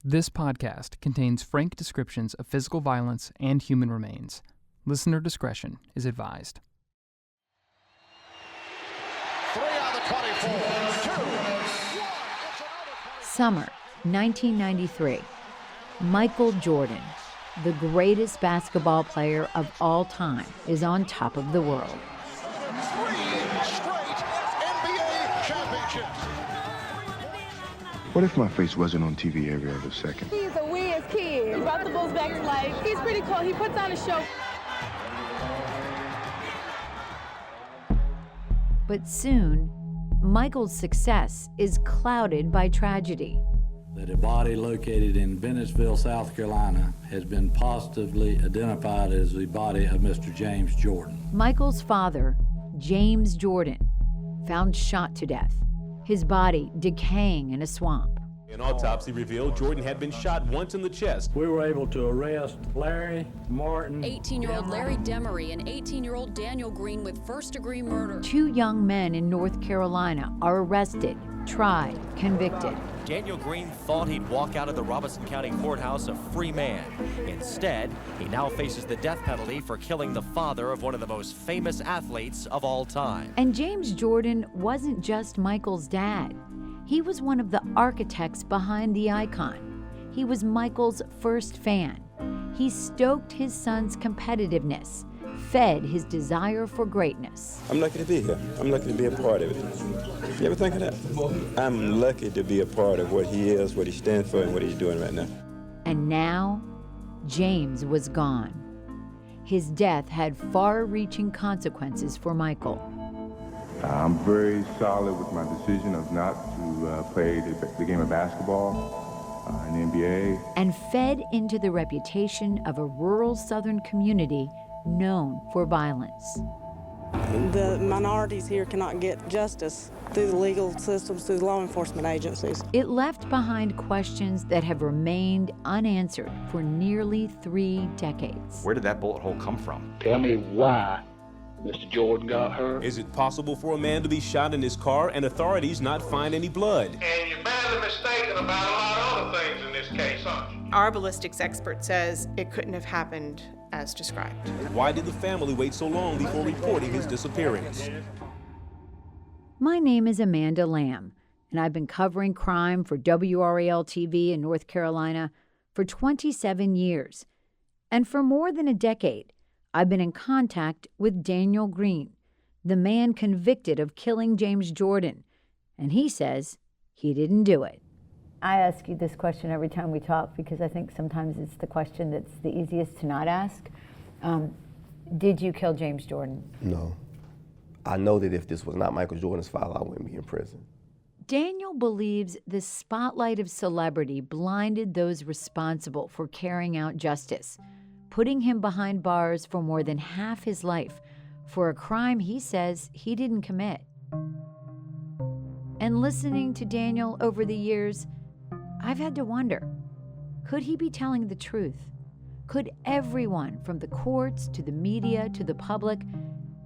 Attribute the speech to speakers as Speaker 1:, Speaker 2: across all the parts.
Speaker 1: This podcast contains frank descriptions of physical violence and human remains. Listener discretion is advised.
Speaker 2: 3 out of 24. 2, 1.
Speaker 3: Summer 1993. Michael Jordan, the greatest basketball player of all time, is on top of the world.
Speaker 2: 3 straight NBA championships.
Speaker 4: What if my face wasn't on TV every other second?
Speaker 5: He's a weird kid. He brought the Bulls back to life. He's pretty cool. He puts on a show.
Speaker 3: But soon, Michael's success is clouded by tragedy.
Speaker 6: That a body located in Venticeville, South Carolina, has been positively identified as the body of Mr. James Jordan.
Speaker 3: Michael's father, James Jordan, found shot to death, his body decaying in a swamp.
Speaker 7: An autopsy revealed Jordan had been shot once in the chest.
Speaker 6: We were able to arrest Larry, Martin,
Speaker 8: 18-year-old Larry Demery and 18-year-old Daniel Green with first-degree murder.
Speaker 3: 2 young men in North Carolina are arrested, tried, convicted.
Speaker 9: Daniel Green thought he'd walk out of the Robeson County Courthouse a free man. Instead, he now faces the death penalty for killing the father of one of the most famous athletes of all time.
Speaker 3: And James Jordan wasn't just Michael's dad. He was one of the architects behind the icon. He was Michael's first fan. He stoked his son's competitiveness, fed his desire for greatness.
Speaker 10: I'm lucky to be here. I'm lucky to be a part of it. You ever think of that? I'm lucky to be a part of what he is, what he stands for, and what he's doing right now.
Speaker 3: And now, James was gone. His death had far-reaching consequences for Michael.
Speaker 4: I'm very solid with my decision of not to play the game of basketball in the NBA.
Speaker 3: And fed into the reputation of a rural Southern community known for violence.
Speaker 5: The minorities here cannot get justice through the legal systems, through the law enforcement agencies.
Speaker 3: It left behind questions that have remained unanswered for nearly 3 decades.
Speaker 11: Where did that bullet hole come from?
Speaker 12: Tell me why Mr. Jordan got hurt.
Speaker 7: Is it possible for a man to be shot in his car and authorities not find any blood?
Speaker 13: And you're badly mistaken about a lot of other things in this case, aren't you?
Speaker 14: Our ballistics expert says it couldn't have happened as described.
Speaker 7: Why did the family wait so long before reporting his disappearance?
Speaker 3: My name is Amanda Lamb, and I've been covering crime for WRAL-TV in North Carolina for 27 years. And for more than a decade, I've been in contact with Daniel Green, the man convicted of killing James Jordan, and he says he didn't do it. I ask you this question every time we talk because I think sometimes it's the question that's the easiest to not ask. Did you kill James Jordan?
Speaker 15: No. I know that if this was not Michael Jordan's fault, I wouldn't be in prison.
Speaker 3: Daniel believes the spotlight of celebrity blinded those responsible for carrying out justice, putting him behind bars for more than half his life for a crime he says he didn't commit. And listening to Daniel over the years, I've had to wonder, could he be telling the truth? Could everyone from the courts to the media to the public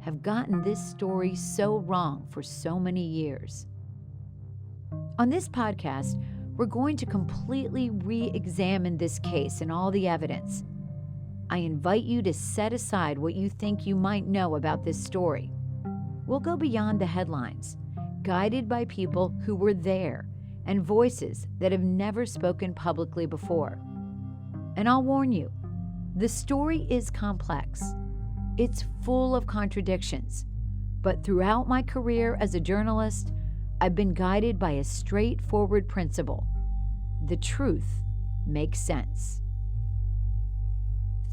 Speaker 3: have gotten this story so wrong for so many years? On this podcast, we're going to completely re-examine this case and all the evidence. I invite you to set aside what you think you might know about this story. We'll go beyond the headlines, guided by people who were there and voices that have never spoken publicly before. And I'll warn you, the story is complex. It's full of contradictions. But throughout my career as a journalist, I've been guided by a straightforward principle. The truth makes sense.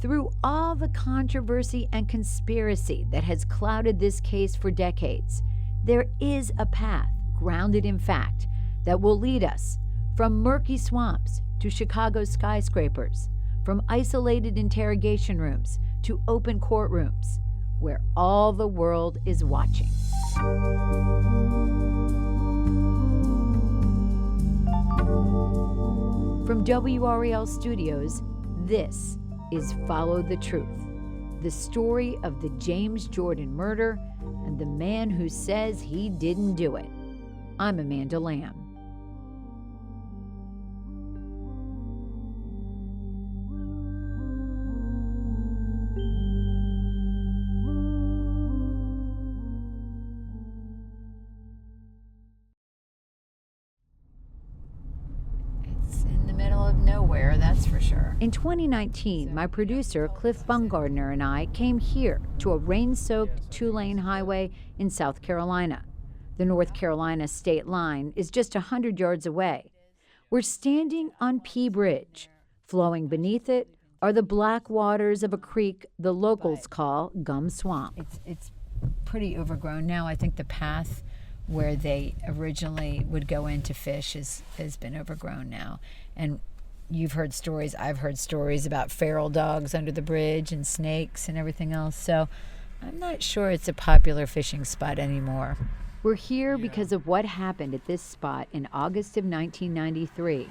Speaker 3: Through all the controversy and conspiracy that has clouded this case for decades, there is a path grounded in fact that will lead us from murky swamps to Chicago skyscrapers, from isolated interrogation rooms to open courtrooms, where all the world is watching. From WRAL Studios, this is Follow the Truth, the story of the James Jordan murder and the man who says he didn't do it. I'm Amanda Lamb. that's for sure. In 2019, my producer, Cliff Bungardner, and I came here to a rain-soaked two-lane highway in South Carolina. The North Carolina state line is just 100 yards away. We're standing on P Bridge. Flowing beneath it are the black waters of a creek the locals call Gum Swamp. It's pretty overgrown now. I think the path where they originally would go in to fish has been overgrown now. And you've heard stories, I've heard stories about feral dogs under the bridge and snakes and everything else. So I'm not sure it's a popular fishing spot anymore. We're here because of what happened at this spot in August of 1993.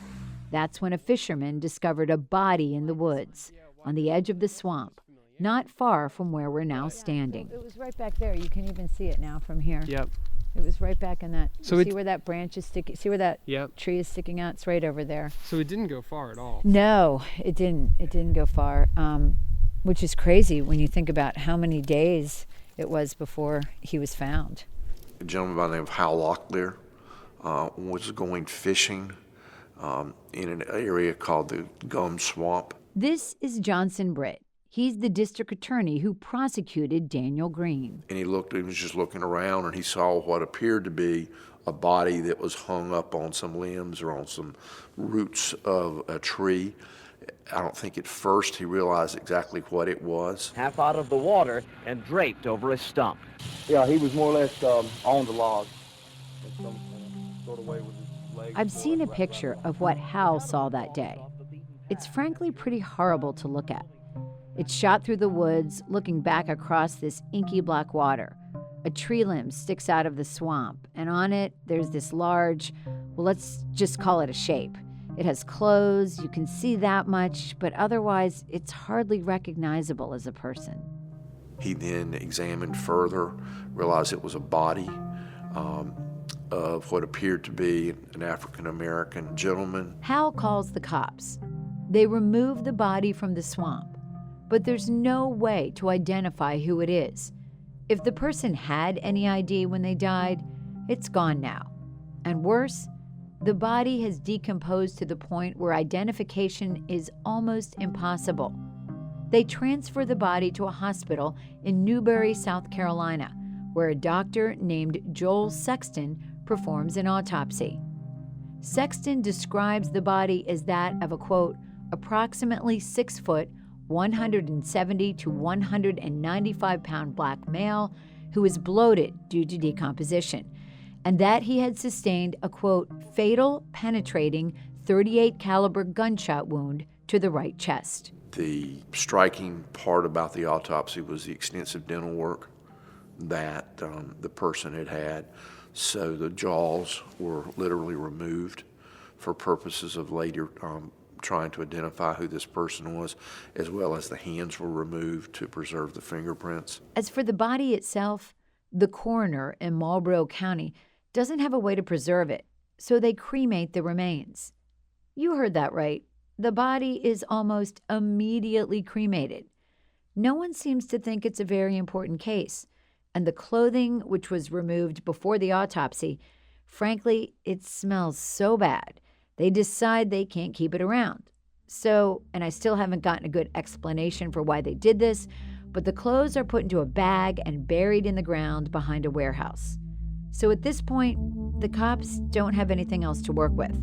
Speaker 3: That's when a fisherman discovered a body in the woods on the edge of the swamp, not far from where we're now standing. It was right back there. You can even see it now from here.
Speaker 1: Yep.
Speaker 3: It was right back in that.
Speaker 1: So
Speaker 3: see where that branch is sticking? See where that tree is sticking out? It's right over there.
Speaker 1: So it didn't go far at all.
Speaker 3: No, it didn't. It didn't go far, which is crazy when you think about how many days it was before he was found.
Speaker 11: A gentleman by the name of Hal Locklear was going fishing in an area called the Gum Swamp.
Speaker 3: This is Johnson Britt. He's the district attorney who prosecuted Daniel Green.
Speaker 11: And he was just looking around, and he saw what appeared to be a body that was hung up on some limbs or on some roots of a tree. I don't think at first he realized exactly what it was.
Speaker 16: Half out of the water and draped over a stump.
Speaker 12: Yeah, he was more or less on the log. In some sort of way with his legs.
Speaker 3: I've seen a picture of what Hal saw that day. It's frankly pretty horrible to look at. It's shot through the woods, looking back across this inky black water. A tree limb sticks out of the swamp, and on it, there's this large, well, let's just call it a shape. It has clothes, you can see that much, but otherwise, it's hardly recognizable as a person.
Speaker 11: He then examined further, realized it was a body of what appeared to be an African-American gentleman.
Speaker 3: Hal calls the cops. They remove the body from the swamp, but there's no way to identify who it is. If the person had any ID when they died, it's gone now. And worse, the body has decomposed to the point where identification is almost impossible. They transfer the body to a hospital in Newberry, South Carolina, where a doctor named Joel Sexton performs an autopsy. Sexton describes the body as that of a, quote, approximately 6 foot, 170 to 195 pound black male who is bloated due to decomposition, and that he had sustained a, quote, fatal penetrating .38 caliber gunshot wound to the right chest.
Speaker 11: The striking part about the autopsy was the extensive dental work that the person had had. So the jaws were literally removed for purposes of later trying to identify who this person was, as well as the hands were removed to preserve the fingerprints.
Speaker 3: As for the body itself, the coroner in Marlborough County doesn't have a way to preserve it, so they cremate the remains. You heard that right. The body is almost immediately cremated. No one seems to think it's a very important case, and the clothing, which was removed before the autopsy, frankly, it smells so bad. They decide they can't keep it around. So, and I still haven't gotten a good explanation for why they did this, but the clothes are put into a bag and buried in the ground behind a warehouse. So at this point, the cops don't have anything else to work with.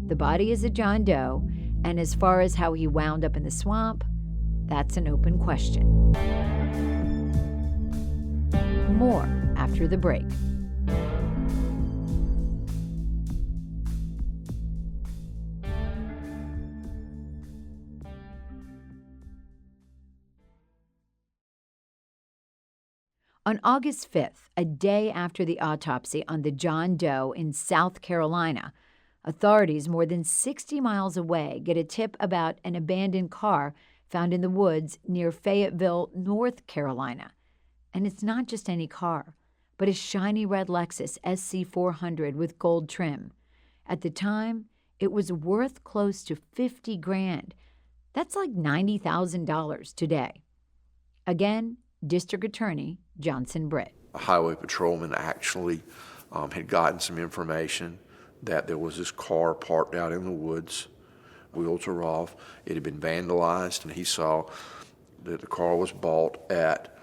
Speaker 3: The body is a John Doe, and as far as how he wound up in the swamp, that's an open question. More after the break. On August 5th, a day after the autopsy on the John Doe in South Carolina, authorities more than 60 miles away get a tip about an abandoned car found in the woods near Fayetteville, North Carolina. And it's not just any car, but a shiny red Lexus SC400 with gold trim. At the time, it was worth close to $50,000. That's like $90,000 today. Again, District Attorney Johnson Britt.
Speaker 11: A highway patrolman actually had gotten some information that there was this car parked out in the woods Wheels were off. It had been vandalized, and he saw that the car was bought at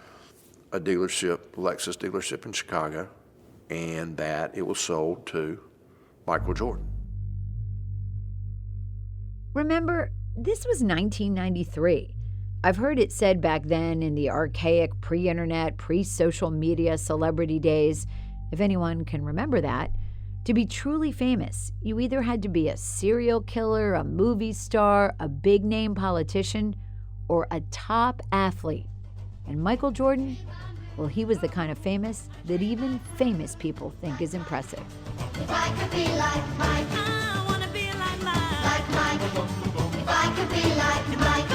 Speaker 11: a dealership, Lexus dealership in Chicago, and that it was sold to Michael Jordan.
Speaker 3: Remember, this was 1993. I've heard it said back then in the archaic pre-internet, pre-social media celebrity days, if anyone can remember that, to be truly famous, you either had to be a serial killer, a movie star, a big-name politician, or a top athlete. And Michael Jordan, well, he was the kind of famous that even famous people think is impressive.
Speaker 17: If I could be like Mike, I wanna be like Mike. If I could be like Mike.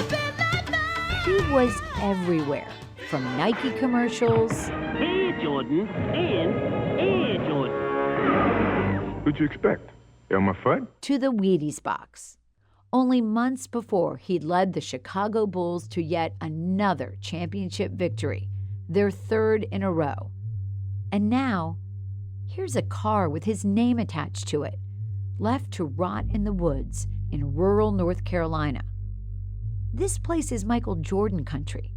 Speaker 3: He was everywhere, from Nike commercials.
Speaker 18: Hey, Jordan, and Air Jordan.
Speaker 4: What'd you expect? Elmer Fudd?
Speaker 3: To the Wheaties box. Only months before, he'd led the Chicago Bulls to yet another championship victory, their third in a row. And now, here's a car with his name attached to it, left to rot in the woods in rural North Carolina. This place is Michael Jordan country,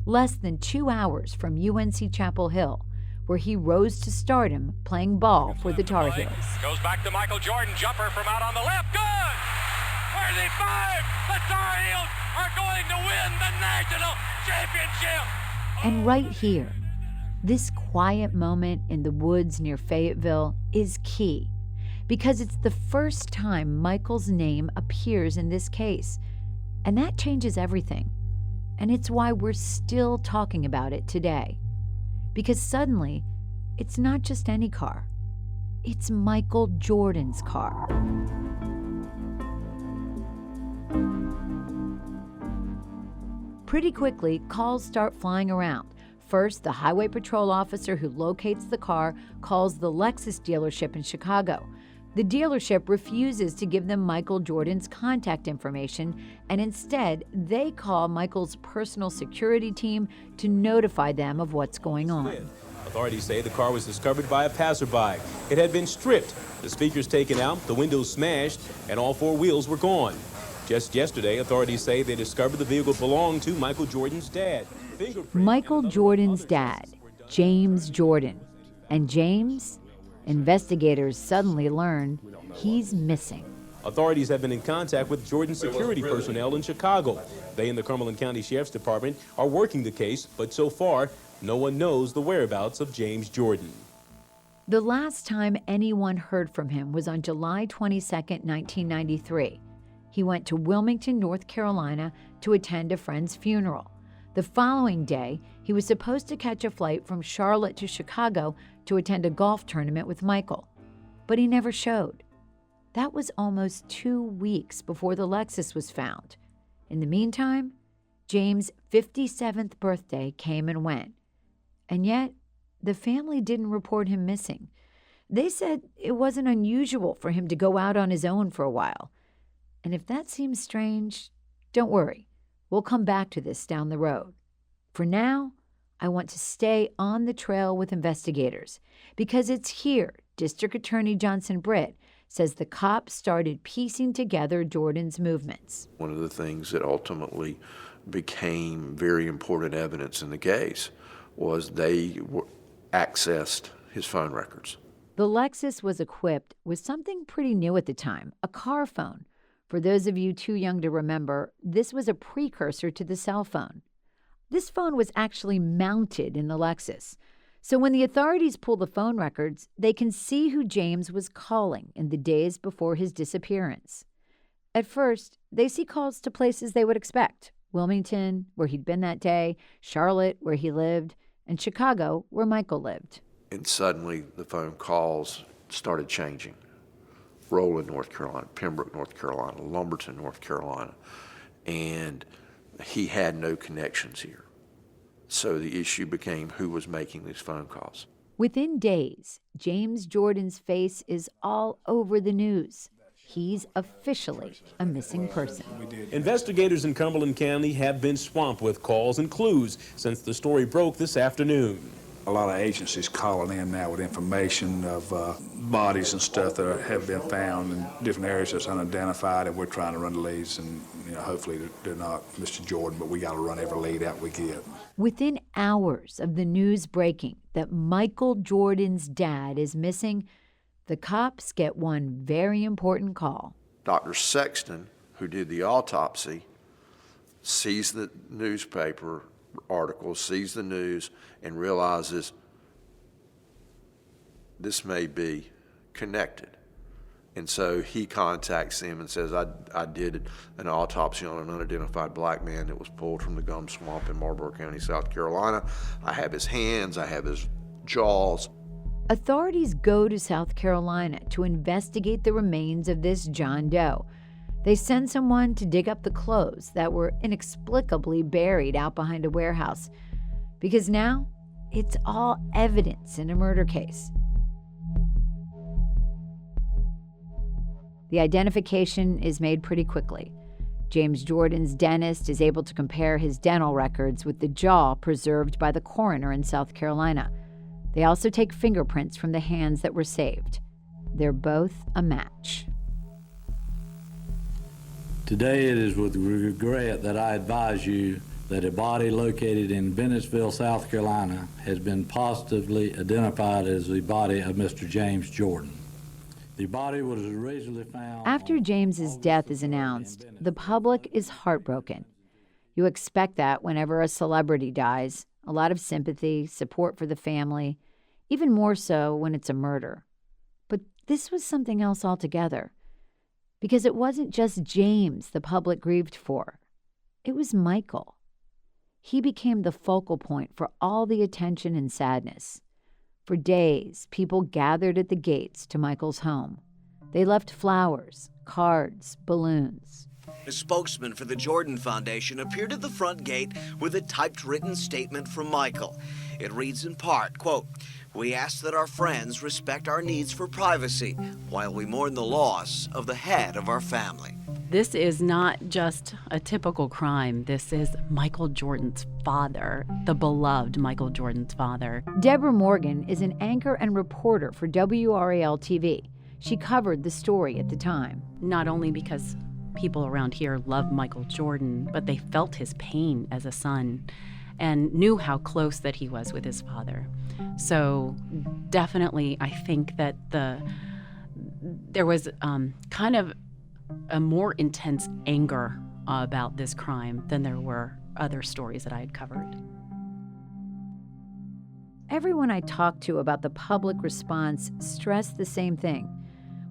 Speaker 3: less than 2 hours from UNC Chapel Hill, where he rose to stardom playing ball for the Tar Heels.
Speaker 19: Goes back to Michael Jordan, jumper from out on the left, good! 35! The Tar Heels are going to win the national championship!
Speaker 3: And right here, this quiet moment in the woods near Fayetteville is key, because it's the first time Michael's name appears in this case. And that changes everything. And it's why we're still talking about it today. Because suddenly, it's not just any car. It's Michael Jordan's car. Pretty quickly, calls start flying around. First, the highway patrol officer who locates the car calls the Lexus dealership in Chicago. The dealership refuses to give them Michael Jordan's contact information, and instead, they call Michael's personal security team to notify them of what's going on.
Speaker 7: Authorities say the car was discovered by a passerby. It had been stripped, the speakers taken out, the windows smashed, and all 4 wheels were gone. Just yesterday, authorities say they discovered the vehicle belonged to Michael Jordan's dad.
Speaker 3: Michael Jordan's dad, James Jordan. And James? Investigators suddenly learn he's missing.
Speaker 7: Authorities have been in contact with Jordan's security personnel in Chicago. They and the Cumberland County Sheriff's Department are working the case, but so far, no one knows the whereabouts of James Jordan.
Speaker 3: The last time anyone heard from him was on July 22, 1993. He went to Wilmington, North Carolina to attend a friend's funeral. The following day, he was supposed to catch a flight from Charlotte to Chicago to attend a golf tournament with Michael, but he never showed. That was almost 2 weeks before the Lexus was found. In the meantime, James' 57th birthday came and went. And yet, the family didn't report him missing. They said it wasn't unusual for him to go out on his own for a while. And if that seems strange, don't worry. We'll come back to this down the road. For now, I want to stay on the trail with investigators because it's here District Attorney Johnson Britt says the cops started piecing together Jordan's movements.
Speaker 11: One of the things that ultimately became very important evidence in the case was they accessed his phone records.
Speaker 3: The Lexus was equipped with something pretty new at the time, a car phone. For those of you too young to remember, this was a precursor to the cell phone. This phone was actually mounted in the Lexus. So when the authorities pull the phone records, they can see who James was calling in the days before his disappearance. At first, they see calls to places they would expect. Wilmington, where he'd been that day, Charlotte, where he lived, and Chicago, where Michael lived.
Speaker 11: And suddenly the phone calls started changing. Roland, North Carolina, Pembroke, North Carolina, Lumberton, North Carolina, and he had no connections here. So the issue became who was making these phone calls.
Speaker 3: Within days, James Jordan's face is all over the news. He's officially a missing person.
Speaker 7: Investigators in Cumberland County have been swamped with calls and clues since the story broke this afternoon.
Speaker 20: A lot of agencies calling in now with information of bodies and stuff that have been found in different areas that's unidentified, and we're trying to run the leads, and hopefully they're not Mr. Jordan, but we got to run every lead out we get.
Speaker 3: Within hours of the news breaking that Michael Jordan's dad is missing, the cops get one very important call.
Speaker 11: Dr. Sexton, who did the autopsy, sees the newspaper article, sees the news, and realizes this may be connected. And so he contacts him and says, I did an autopsy on an unidentified black man that was pulled from the gum swamp in Marlborough County, South Carolina. I have his hands, I have his jaws.
Speaker 3: Authorities go to South Carolina to investigate the remains of this John Doe. They send someone to dig up the clothes that were inexplicably buried out behind a warehouse, because now it's all evidence in a murder case. The identification is made pretty quickly. James Jordan's dentist is able to compare his dental records with the jaw preserved by the coroner in South Carolina. They also take fingerprints from the hands that were saved. They're both a match.
Speaker 6: Today it is with regret that I advise you that a body located in Bennettsville, South Carolina has been positively identified as the body of Mr. James Jordan. The body was originally found...
Speaker 3: After James's death is announced, the public is heartbroken. You expect that whenever a celebrity dies, a lot of sympathy, support for the family, even more so when it's a murder. But this was something else altogether. Because it wasn't just James the public grieved for. It was Michael. He became the focal point for all the attention and sadness. For days, people gathered at the gates to Michael's home. They left flowers, cards, balloons.
Speaker 21: A spokesman for the Jordan Foundation appeared at the front gate with a typed written statement from Michael. It reads in part, quote, "We ask that our friends respect our needs for privacy while we mourn the loss of the head of our family."
Speaker 22: This is not just a typical crime. This is Michael Jordan's father, the beloved Michael Jordan's father.
Speaker 3: Deborah Morgan is an anchor and reporter for WRAL-TV. She covered the story at the time.
Speaker 22: Not only because people around here love Michael Jordan, but they felt his pain as a son and knew how close that he was with his father. So definitely, I think that there was kind of a more intense anger about this crime than there were other stories that I had covered.
Speaker 3: Everyone I talked to about the public response stressed the same thing.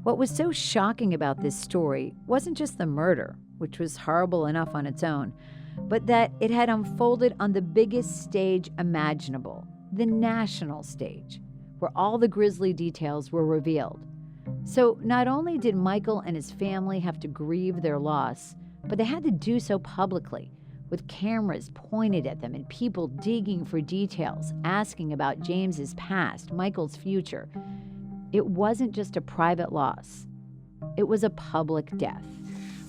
Speaker 3: What was so shocking about this story wasn't just the murder, which was horrible enough on its own, but that it had unfolded on the biggest stage imaginable, the national stage, where all the grisly details were revealed. So not only did Michael and his family have to grieve their loss, but they had to do so publicly, with cameras pointed at them and people digging for details, asking about James's past, Michael's future. It wasn't just a private loss. It was a public death.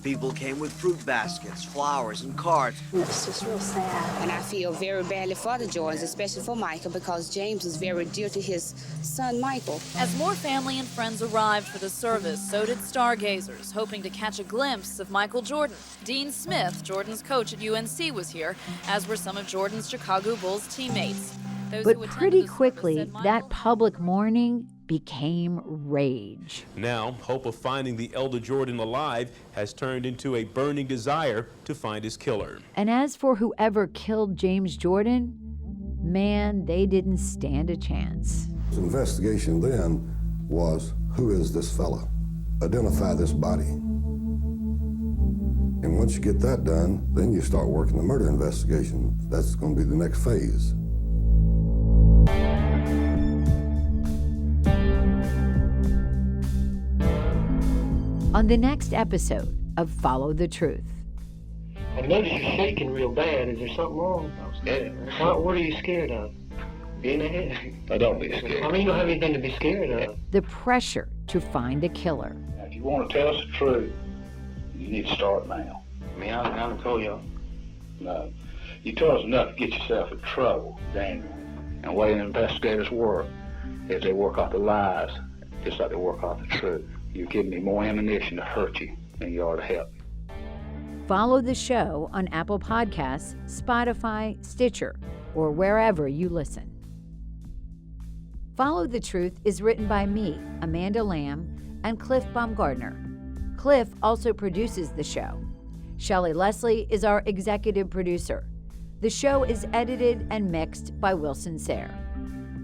Speaker 21: People came with fruit baskets, flowers, and cards.
Speaker 23: It's just real sad. And I feel very badly for the Jordans, especially for Michael, because James is very dear to his son, Michael.
Speaker 24: As more family and friends arrived for the service, so did stargazers, hoping to catch a glimpse of Michael Jordan. Dean Smith, Jordan's coach at UNC, was here, as were some of Jordan's Chicago Bulls teammates.
Speaker 3: But pretty quickly, that public mourning became rage.
Speaker 7: Now, hope of finding the elder Jordan alive has turned into a burning desire to find his killer.
Speaker 3: And as for whoever killed James Jordan, man, they didn't stand a chance.
Speaker 25: The investigation then was, who is this fella? Identify this body. And once you get that done, then you start working the murder investigation. That's going to be the next phase.
Speaker 3: On the next episode of Follow the Truth.
Speaker 26: I noticed you're shaking real bad. Is there something wrong?
Speaker 13: I'm scared.
Speaker 26: What are you scared of? Being ahead?
Speaker 13: Don't be scared.
Speaker 26: I mean, you don't have anything to be scared of.
Speaker 3: The pressure to find a killer.
Speaker 13: Now, if you want to tell us the truth, you need to start now.
Speaker 26: I mean, I don't told y'all.
Speaker 13: No. You told us enough to get yourself in trouble, Daniel.
Speaker 26: And the way investigators work is they work off the lies, just like they work off the truth. You're giving me more ammunition to hurt you than you are to help.
Speaker 3: Follow the show on Apple Podcasts, Spotify, Stitcher, or wherever you listen. Follow the Truth is written by me, Amanda Lamb, and Cliff Baumgardner. Cliff also produces the show. Shelley Leslie is our executive producer. The show is edited and mixed by Wilson Sayre.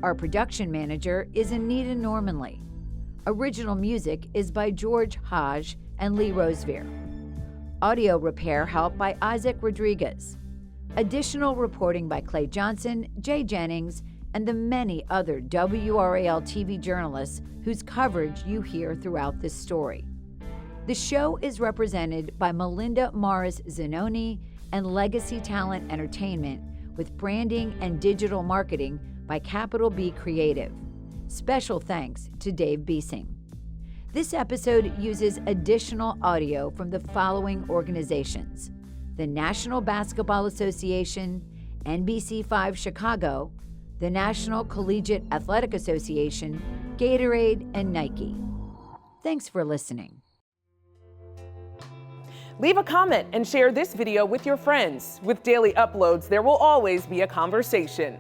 Speaker 3: Our production manager is Anita Normanley. Original music is by George Hodge and Lee Rosevere. Audio repair help by Isaac Rodriguez. Additional reporting by Clay Johnson, Jay Jennings, and the many other WRAL-TV journalists whose coverage you hear throughout this story. The show is represented by Melinda Morris Zanoni and Legacy Talent Entertainment, with branding and digital marketing by Capital B Creative. Special thanks to Dave Beesing. This episode uses additional audio from the following organizations: the National Basketball Association, NBC5 Chicago, the National Collegiate Athletic Association, Gatorade, and Nike. Thanks for listening.
Speaker 2: Leave a comment and share this video with your friends. With daily uploads, there will always be a conversation.